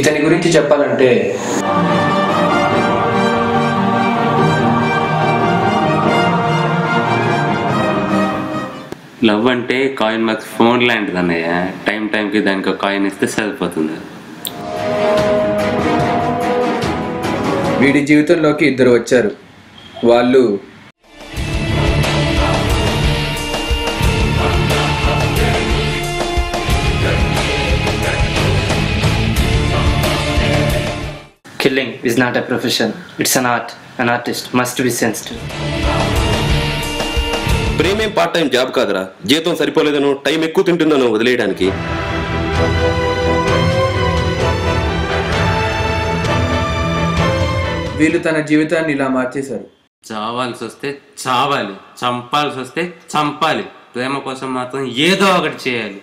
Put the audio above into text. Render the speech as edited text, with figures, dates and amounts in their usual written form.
ఇతని గురించి చెప్పాలంటే లవ్ అంటే కాయిన్ బాక్స్ ఫోన్ లాంటిది అన్నయ్య. టైంకి దానికి ఒక కాయిన్ ఇస్తే సరిపోతుంది. వీడి జీవితంలోకి ఇద్దరు వచ్చారు. వాళ్ళు Killing is not a profession. It's an art. An artist must be sensitive. ప్రేమేం పార్ట్ టైం జాబ్ కాదురా. జీతం సరిపోలేదను, టైం ఎక్కువ తింటున్నాను వదిలేయడానికి. వీళ్ళు తన జీవితాన్ని ఇలా మార్చేశారు. చావాల్సి వస్తే చావాలి, చంపాల్సి వస్తే చంపాలి. ప్రేమ కోసం మాత్రం ఏదో ఒకటి చేయాలి.